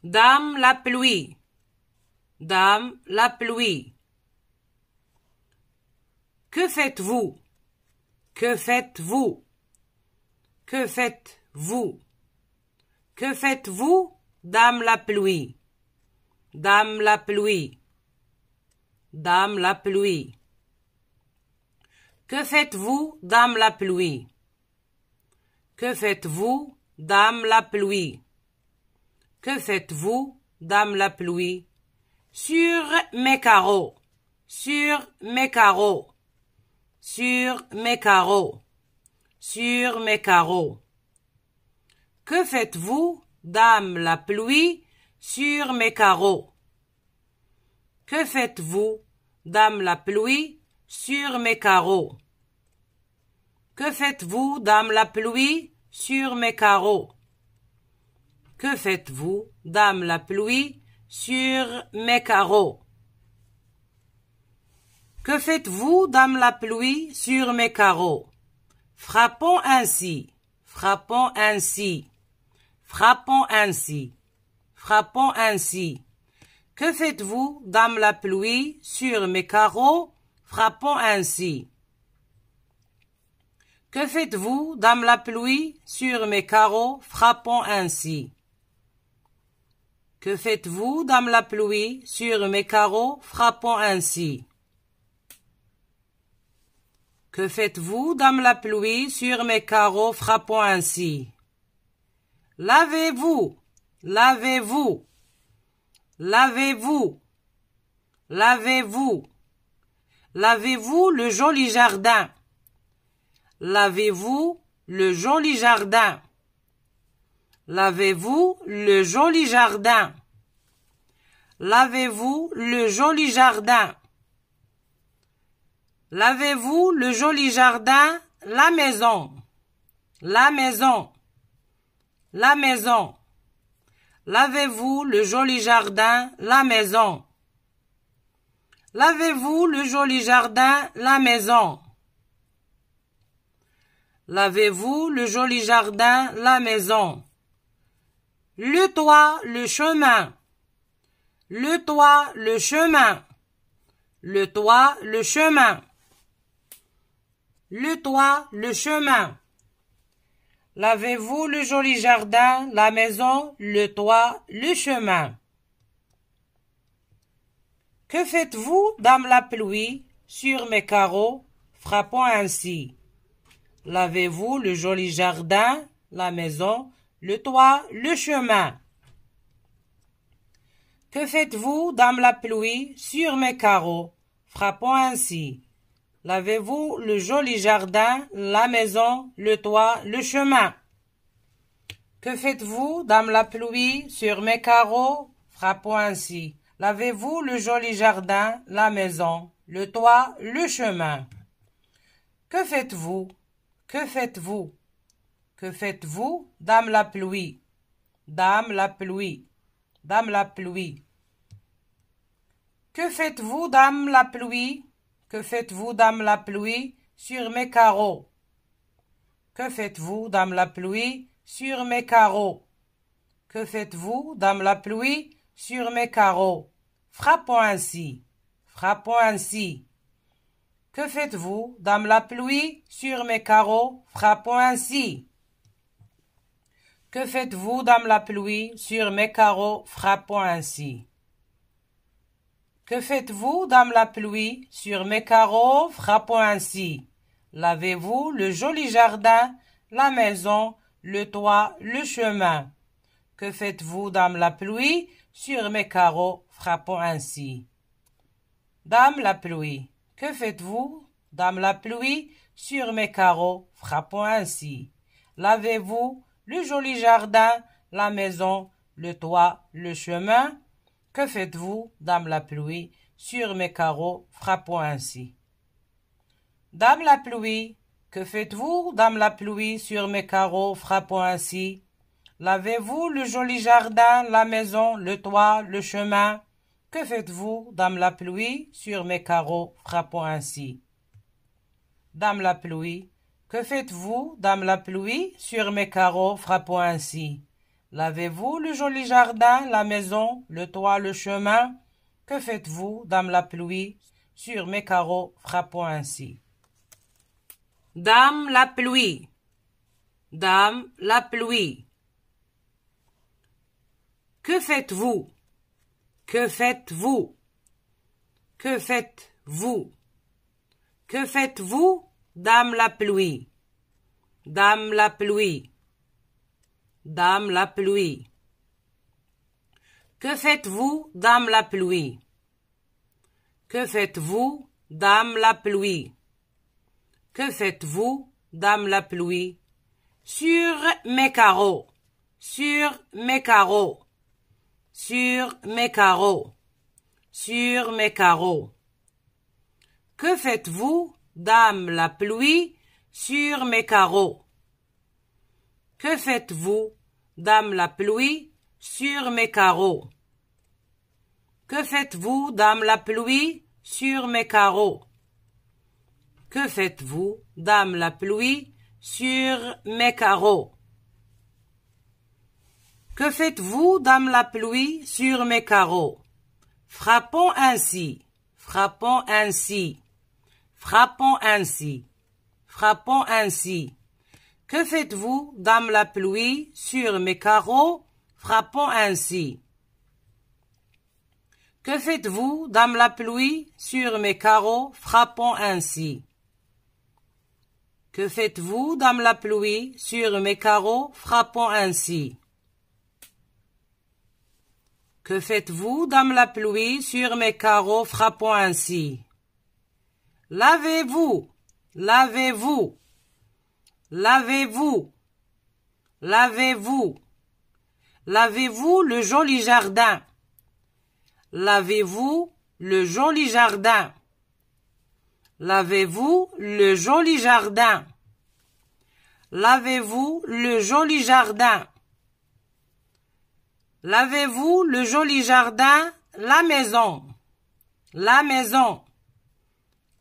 Dame la pluie. Dame la pluie. Que faites-vous? Que faites-vous? Que faites-vous? Que faites-vous, dame la pluie? Dame la pluie. Dame la pluie. Que faites-vous, dame la pluie? Que faites-vous, dame la pluie? Que faites-vous, dame la pluie? Sur mes carreaux. Sur mes carreaux. Sur mes carreaux. Sur mes carreaux. Que faites-vous, dame la pluie, sur mes carreaux? Que faites-vous, dame la pluie, sur mes carreaux? Que faites-vous, dame la pluie, sur mes carreaux? Que faites-vous, dame la pluie, sur mes carreaux? Que faites-vous, dame la pluie, sur mes carreaux? Frappons ainsi, frappons ainsi, frappons ainsi, frappons ainsi. Que faites-vous, dame la pluie, sur mes carreaux? Frappons ainsi. Que faites-vous, dame la pluie, sur mes carreaux? Frappons ainsi. Que faites-vous, dame la pluie, sur mes carreaux? Frappons ainsi. Que faites-vous, dame la pluie, sur mes carreaux? Frappons ainsi. Lavez-vous, lavez-vous, lavez-vous, lavez-vous, lavez-vous le joli jardin. Lavez-vous le joli jardin. Lavez-vous le joli jardin. Lavez-vous le joli jardin. Lavez-vous le joli jardin, la maison. La maison. La maison. Lavez-vous le joli jardin, la maison. Lavez-vous le joli jardin, la maison. Lavez-vous le joli jardin, la maison. Le toit, le chemin. Le toit, le chemin. Le toit, le chemin. Le toit, le chemin. Lavez-vous le joli jardin, la maison, le toit, le chemin. Que faites-vous, dame la pluie, sur mes carreaux, frappant ainsi? Lavez-vous le joli jardin, la maison, le toit, le chemin. Que faites-vous, dame la pluie, sur mes carreaux, frappant ainsi? Lavez-vous le joli jardin, la maison, le toit, le chemin. Que faites-vous, dame la pluie, sur mes carreaux, frappant ainsi? Lavez-vous le joli jardin, la maison, le toit, le chemin. Que faites-vous? Que faites-vous? Que faites-vous, dame la pluie? Dame la pluie. Dame la pluie. Que faites-vous, dame la pluie? Que faites-vous, dame la pluie, sur mes carreaux? Que faites-vous, dame la pluie, sur mes carreaux? Que faites-vous, dame la pluie, sur mes carreaux? Frappons ainsi. Frappons ainsi. Que faites-vous, dame la pluie, sur mes carreaux? Frappons ainsi. Que faites-vous, dame la pluie, sur mes carreaux? Frappons ainsi. Que faites-vous, dame la pluie, sur mes carreaux? Frappons ainsi. Lavez-vous le joli jardin, la maison, le toit, le chemin. Que faites-vous, dame la pluie, sur mes carreaux? Frappons ainsi. Dame la pluie. Que faites-vous, dame la pluie, sur mes carreaux? Frappons ainsi. Lavez-vous le joli jardin, la maison, le toit, le chemin. Que faites-vous, dame la pluie, sur mes carreaux? Frappons ainsi. Dame la pluie. Que faites-vous, dame la pluie, sur mes carreaux? Frappons ainsi. Lavez-vous le joli jardin, la maison, le toit, le chemin. Que faites-vous, dame la pluie, sur mes carreaux? Frappons ainsi. Dame la pluie. Que faites-vous, dame la pluie, sur mes carreaux? Frappons ainsi. Lavez-vous le joli jardin, la maison, le toit, le chemin? Que faites-vous, dame la pluie, sur mes carreaux frappant ainsi? Dame la pluie, dame la pluie. Que faites-vous? Que faites-vous? Que faites-vous? Que faites-vous, dame la pluie? Dame la pluie. Dame la pluie. Que faites-vous, dame la pluie? Que faites-vous, dame la pluie? Que faites-vous, dame la pluie? Sur mes carreaux, sur mes carreaux, sur mes carreaux, sur mes carreaux. Que faites-vous, dame la pluie, sur mes carreaux? Que faites-vous, dame la pluie, sur mes carreaux? Que faites-vous, dame la pluie, sur mes carreaux? Que faites-vous, dame la pluie, sur mes carreaux? Que faites-vous, dame la pluie, sur mes carreaux? Frappons ainsi, frappons ainsi, frappons ainsi, frappons ainsi. Que faites-vous, dame la pluie, sur mes carreaux? Frappons ainsi. Que faites-vous, dame la pluie, sur mes carreaux? Frappons ainsi. Que faites-vous, dame la pluie, sur mes carreaux? Frappons ainsi. Que faites-vous, dame la pluie, sur mes carreaux? Frappons ainsi. Lavez-vous, lavez-vous, lavez-vous, lavez-vous, lavez-vous le joli jardin. Lavez-vous le joli jardin. Lavez-vous le joli jardin. Lavez-vous le joli jardin. Lavez-vous le joli jardin, la maison. La maison.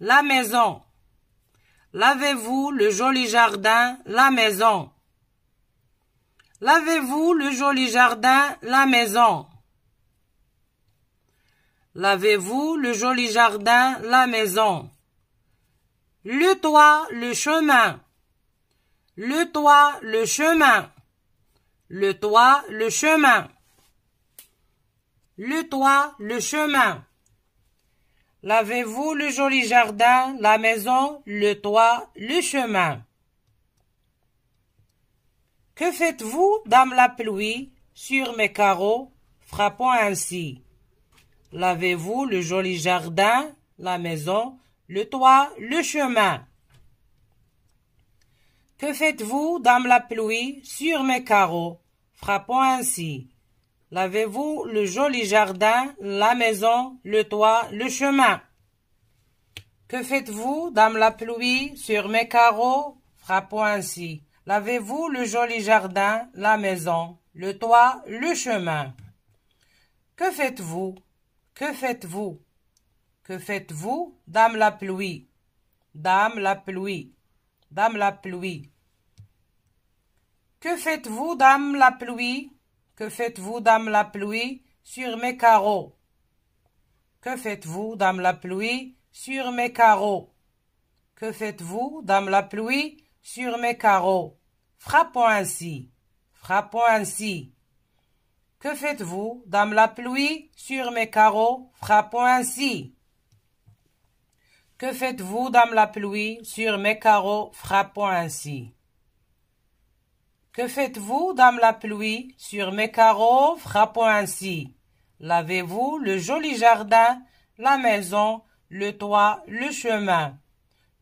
La maison. Lavez-vous le joli jardin, la maison. Lavez-vous le joli jardin, la maison. Lavez-vous le joli jardin, la maison. Le toit, le chemin. Le toit, le chemin. Le toit, le chemin. Le toit, le chemin. Lavez-vous le joli jardin, la maison, le toit, le chemin. Que faites-vous, dame la pluie, sur mes carreaux, frappant ainsi? Lavez-vous le joli jardin, la maison, le toit, le chemin. Que faites-vous, dame la pluie, sur mes carreaux, frappant ainsi? Lavez-vous le joli jardin, la maison, le toit, le chemin. Que faites-vous, dame la pluie, sur mes carreaux, frappant ainsi? Lavez-vous le joli jardin, la maison, le toit, le chemin. Que faites-vous? Que faites-vous? Que faites-vous, dame la pluie? Dame la pluie. Dame la pluie. Que faites-vous, dame la pluie? Que faites-vous, dame la pluie, sur mes carreaux? Que faites-vous, dame la pluie, sur mes carreaux? Que faites-vous, dame la pluie, sur mes carreaux? Frappons ainsi. Frappons ainsi. Que faites-vous, dame la pluie, sur mes carreaux? Frappons ainsi. Que faites-vous, dame la pluie, sur mes carreaux? Frappons ainsi. Que faites-vous, dame la pluie, sur mes carreaux? Frappons ainsi. Lavez-vous le joli jardin, la maison, le toit, le chemin.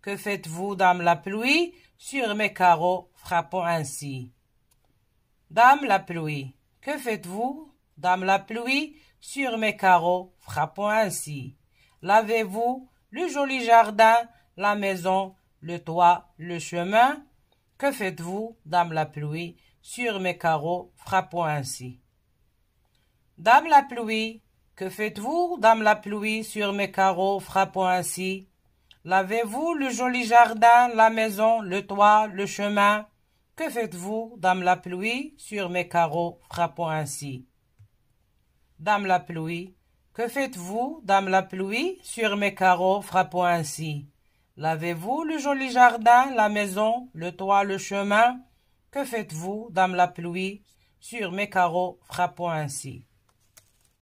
Que faites-vous, dame la pluie, sur mes carreaux? Frappons ainsi. Dame la pluie. Que faites-vous, dame la pluie, sur mes carreaux? Frappons ainsi. Lavez-vous le joli jardin, la maison, le toit, le chemin. Que faites-vous, dame la pluie, sur mes carreaux? Frappons ainsi. Dame la pluie. Que faites-vous, dame la pluie, sur mes carreaux? Frappons ainsi. Lavez-vous le joli jardin, la maison, le toit, le chemin. Que faites-vous, dame la pluie, sur mes carreaux, frappant ainsi? Dame la pluie. Que faites-vous, dame la pluie, sur mes carreaux, frappant ainsi? Lavez-vous le joli jardin, la maison, le toit, le chemin? Que faites-vous, dame la pluie, sur mes carreaux, frappant ainsi?